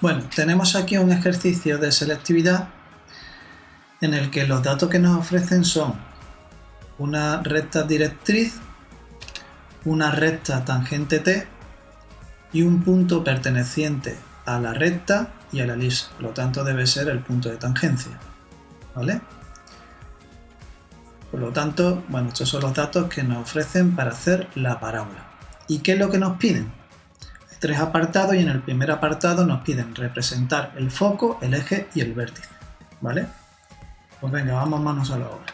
Bueno, tenemos aquí un ejercicio de selectividad en el que los datos que nos ofrecen son una recta directriz, una recta tangente t y un punto perteneciente a la recta y a la elipse, por lo tanto debe ser el punto de tangencia, ¿vale? Por lo tanto, bueno, estos son los datos que nos ofrecen para hacer la parábola. ¿Y qué es lo que nos piden? Hay tres apartados y en el primer apartado nos piden representar el foco, el eje y el vértice, ¿vale? Pues venga, vamos manos a la obra.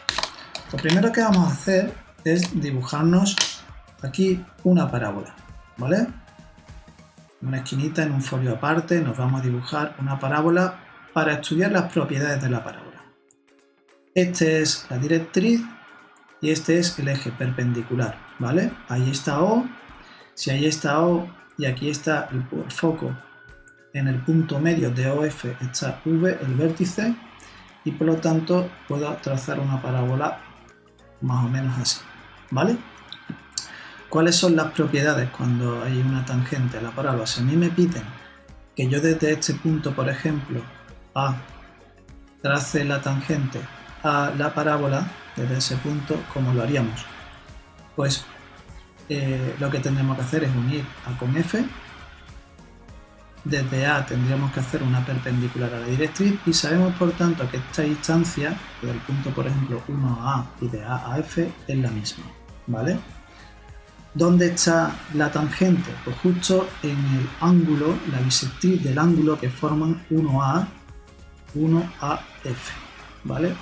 Lo primero que vamos a hacer es dibujarnos aquí una parábola, ¿vale? En una esquinita, en un folio aparte, nos vamos a dibujar una parábola para estudiar las propiedades de la parábola. Este es la directriz y este es el eje perpendicular, ¿vale? Ahí está O, si ahí está O y aquí está el foco, en el punto medio de OF está V, el vértice, y por lo tanto puedo trazar una parábola más o menos así, ¿vale? ¿Cuáles son las propiedades cuando hay una tangente a la parábola? Si a mí me piden que yo desde este punto, por ejemplo, A, trace la tangente a la parábola, desde ese punto, ¿cómo lo haríamos? Pues lo que tendremos que hacer es unir A con F. Desde A tendríamos que hacer una perpendicular a la directriz y sabemos por tanto que esta distancia del punto, por ejemplo, 1 a A y de A a F es la misma, ¿vale? ¿Dónde está la tangente? Pues justo en el ángulo, la bisectriz del ángulo que forman 1A, 1AF, ¿vale?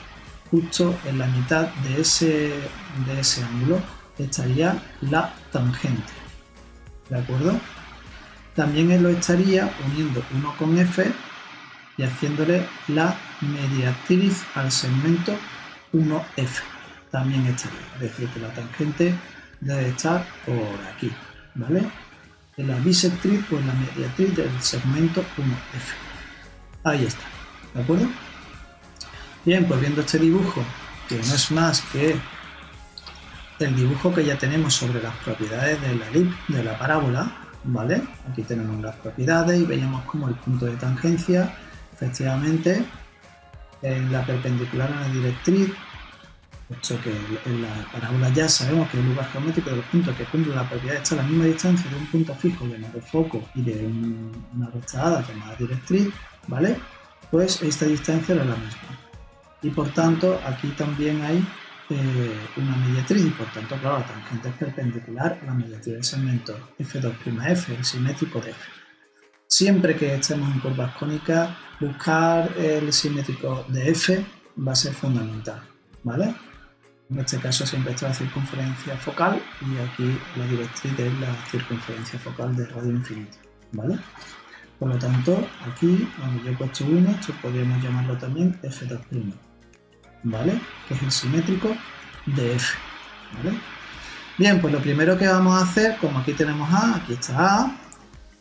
Justo en la mitad de ese ángulo estaría la tangente, ¿de acuerdo? También lo estaría uniendo 1 con F y haciéndole la mediatriz al segmento 1F. También estaría, es decir, que la tangente debe estar por aquí, ¿vale? En la bisectriz o en la mediatriz del segmento 1F. Ahí está, ¿de acuerdo? Bien, pues viendo este dibujo, que no es más que el dibujo que ya tenemos sobre las propiedades de la parábola, ¿vale? Aquí tenemos las propiedades y veíamos como el punto de tangencia, efectivamente, en la perpendicular a la directriz, puesto que en la parábola ya sabemos que el lugar geométrico de los puntos que cumplen la propiedad está a la misma distancia de un punto fijo llamado foco y de una recta dada llamada directriz, ¿vale? Pues esta distancia era la misma. Y por tanto, aquí también hay una mediatriz y por tanto, claro, la tangente es perpendicular a la mediatriz del segmento F2'F, el simétrico de F. Siempre que estemos en curvas cónicas, buscar el simétrico de F va a ser fundamental, ¿vale? En este caso siempre está la circunferencia focal y aquí la directriz es la circunferencia focal de radio infinito, ¿vale? Por lo tanto, aquí, donde yo he puesto 1, esto podríamos llamarlo también F2', ¿vale? Que es el simétrico de F, ¿vale? Bien, pues lo primero que vamos a hacer, como aquí tenemos A, aquí está A,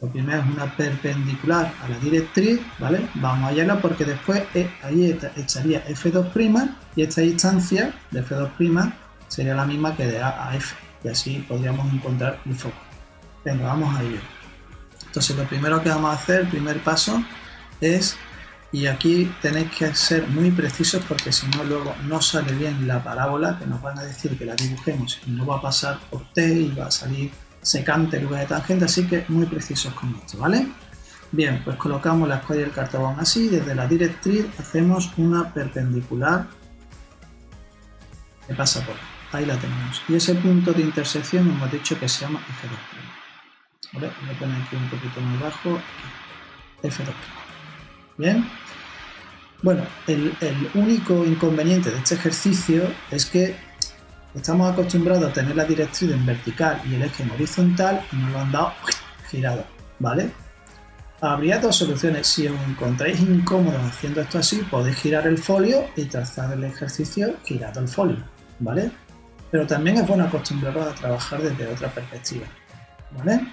lo primero es una perpendicular a la directriz, ¿vale? Vamos a hallarla porque después ahí estaría F2' y esta distancia de F2' sería la misma que de A a F y así podríamos encontrar el foco. Venga, vamos a ello. Entonces lo primero que vamos a hacer, el primer paso es, y aquí tenéis que ser muy precisos porque si no luego no sale bien la parábola, que nos van a decir que la dibujemos y no va a pasar por T y va a salir secante en lugar de tangente, así que muy precisos con esto, ¿vale? Bien, pues colocamos la escuadra y el cartabón así, desde la directriz hacemos una perpendicular que pasa por ahí, la tenemos. Y ese punto de intersección hemos dicho que se llama F2', ¿vale? Voy a poner aquí un poquito más abajo, aquí. F2'. Bien. Bueno, el único inconveniente de este ejercicio es que estamos acostumbrados a tener la directriz en vertical y el eje en horizontal y nos lo han dado girado, ¿vale? Habría dos soluciones. Si os encontráis incómodos haciendo esto así, podéis girar el folio y trazar el ejercicio girado el folio, ¿vale? Pero también es bueno acostumbrarnos a trabajar desde otra perspectiva, ¿vale?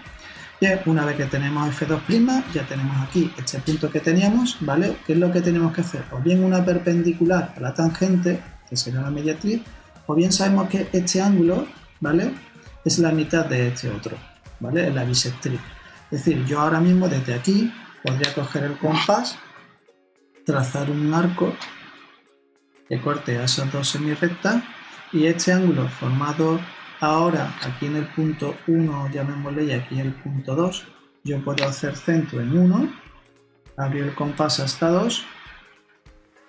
Bien, una vez que tenemos F2', ya tenemos aquí este punto que teníamos, ¿vale? ¿Qué es lo que tenemos que hacer? O bien una perpendicular a la tangente, que sería la mediatriz, o bien sabemos que este ángulo, ¿vale? Es la mitad de este otro, ¿vale? Es la bisectriz. Es decir, yo ahora mismo desde aquí podría coger el compás, trazar un arco que corte a esas dos semirrectas y este ángulo formado ahora aquí en el punto 1, llamémosle, y aquí en el punto 2, yo puedo hacer centro en 1, abrir el compás hasta 2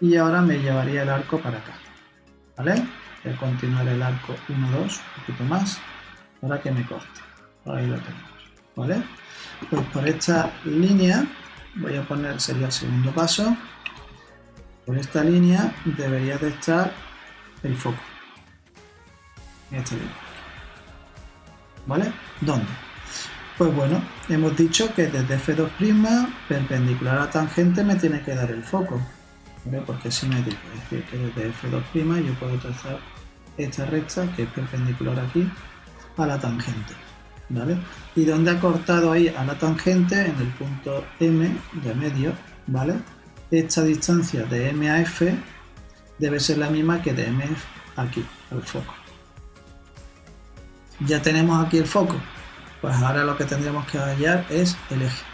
y ahora me llevaría el arco para acá, ¿vale? Voy a continuar el arco 1, 2, un poquito más, para que me corte. Ahí lo tenemos, ¿vale? Pues por esta línea voy a poner, sería el segundo paso, por esta línea debería de estar el foco. En esta línea, ¿vale? ¿Dónde? Pues bueno, hemos dicho que desde F2' perpendicular a la tangente me tiene que dar el foco, ¿vale? Porque es simétrico, es decir, que desde F2' yo puedo trazar esta recta que es perpendicular aquí a la tangente, ¿vale? Y donde ha cortado ahí a la tangente, en el punto M de medio, ¿vale? Esta distancia de M a F debe ser la misma que de M aquí, al foco. Ya tenemos aquí el foco, pues ahora lo que tendríamos que hallar es el eje,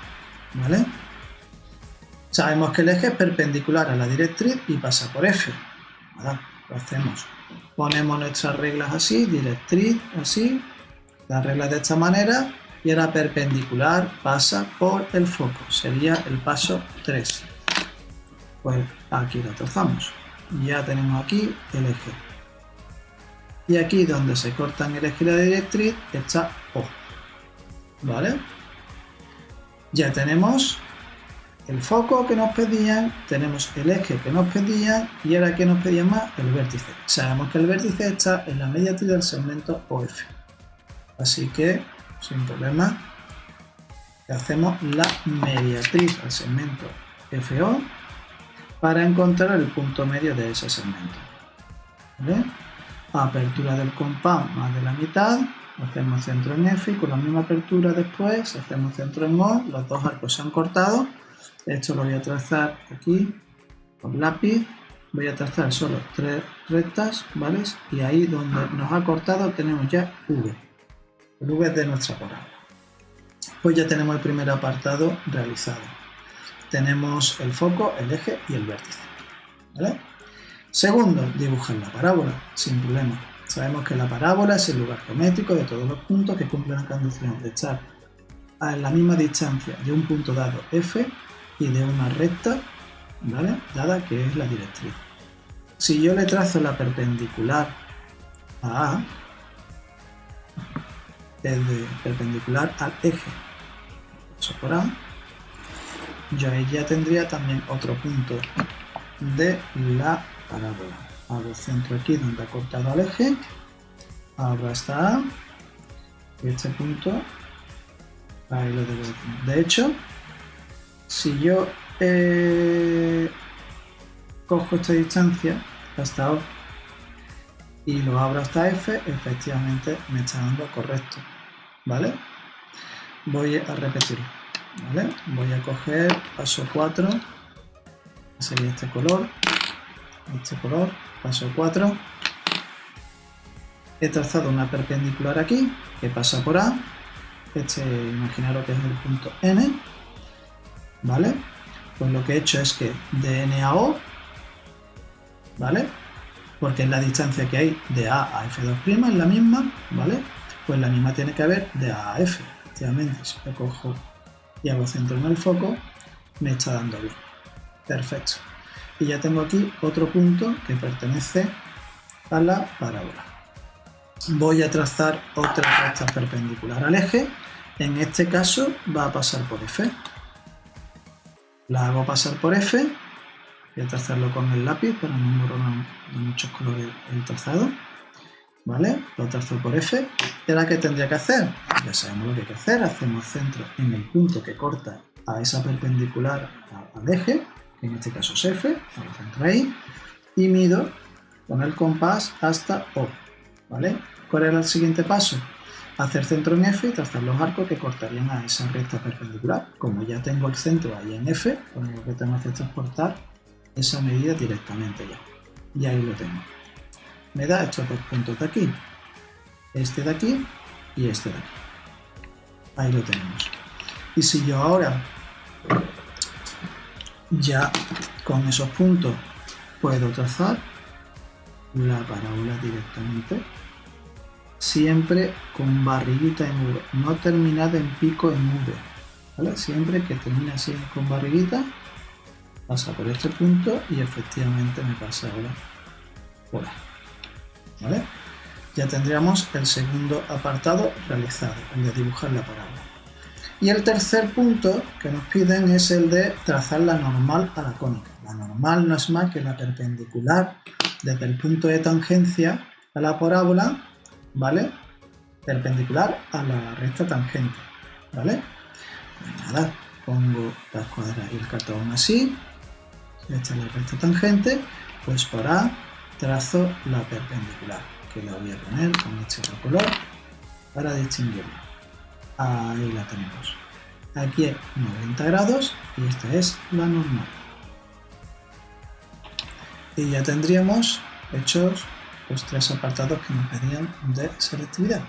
¿vale? Sabemos que el eje es perpendicular a la directriz y pasa por F, ¿vale? Lo hacemos, ponemos nuestras reglas así, directriz así, las reglas de esta manera y ahora perpendicular pasa por el foco, sería el paso 3. Pues aquí lo trazamos, ya tenemos aquí el eje. Y aquí donde se cortan el eje y la directriz está O, ¿vale? Ya tenemos el foco que nos pedían, tenemos el eje que nos pedían y ahora que nos pedían más, el vértice. Sabemos que el vértice está en la mediatriz del segmento OF. Así que, sin problema, hacemos la mediatriz al segmento FO para encontrar el punto medio de ese segmento, ¿vale? Apertura del compás más de la mitad, hacemos centro en F y con la misma apertura después hacemos centro en O, los dos arcos se han cortado, esto lo voy a trazar aquí con lápiz, voy a trazar solo 3 rectas, ¿vale? Y ahí donde nos ha cortado tenemos ya V, el V es de nuestra parábola. Pues ya tenemos el primer apartado realizado. Tenemos el foco, el eje y el vértice, ¿vale? Segundo, dibujar la parábola, sin problema. Sabemos que la parábola es el lugar geométrico de todos los puntos que cumplen la condición de estar a la misma distancia de un punto dado F y de una recta, ¿vale? Dada que es la directriz. Si yo le trazo la perpendicular a A, desde perpendicular al eje, eso por A, yo ahí ya tendría también otro punto de la parábola. Hago centro aquí donde ha cortado al eje, abro hasta A, y este punto ahí lo debo tener. De hecho, si yo cojo esta distancia hasta O y lo abro hasta F, efectivamente me está dando correcto, ¿vale? Voy a repetirlo, ¿vale? Voy a coger paso 4, sería este color, paso 4. He trazado una perpendicular aquí que pasa por A, imaginaros que es el punto N, ¿vale? Pues lo que he hecho es que de N a O, ¿vale? Porque es la distancia que hay de A a F2', es la misma, ¿vale? Pues la misma tiene que haber de A a F, efectivamente. Si lo cojo y hago centro en el foco, me está dando bien. Perfecto. Y ya tengo aquí otro punto que pertenece a la parábola. Voy a trazar otra recta perpendicular al eje. En este caso va a pasar por F. La hago pasar por F. Voy a trazarlo con el lápiz para no borrar de muchos colores el trazado. ¿Vale? Lo trazo por F. ¿Y ahora qué tendría que hacer? Ya sabemos lo que hay que hacer. Hacemos centro en el punto que corta a esa perpendicular al eje, que en este caso es F. Hago centro ahí. Y mido con el compás hasta O. ¿Vale? ¿Cuál era el siguiente paso? Hacer centro en F y trazar los arcos que cortarían a esa recta perpendicular. Como ya tengo el centro ahí en F, pues lo que tengo que hacer es transportar esa medida directamente ya. Y ahí lo tengo. Me da estos dos puntos de aquí. Este de aquí y este de aquí. Ahí lo tenemos. Y si yo ahora ya con esos puntos puedo trazar la parábola directamente, siempre con barriguita en V, no terminada en pico en V, ¿vale? Siempre que termina así con barriguita, pasa por este punto y efectivamente me pasa ahora por ahí, ¿vale? Ya tendríamos el segundo apartado realizado, el de dibujar la parábola. Y el tercer punto que nos piden es el de trazar la normal a la cónica. La normal no es más que la perpendicular desde el punto de tangencia a la parábola, ¿vale? Perpendicular a la recta tangente, ¿vale? Pues nada, pongo la escuadra y el cartón así, esta es la recta tangente, pues por A trazo la perpendicular, que la voy a poner con este otro color para distinguirla. Ahí la tenemos. Aquí es 90 grados y esta es la normal. Y ya tendríamos hechos los tres apartados que nos pedían de selectividad.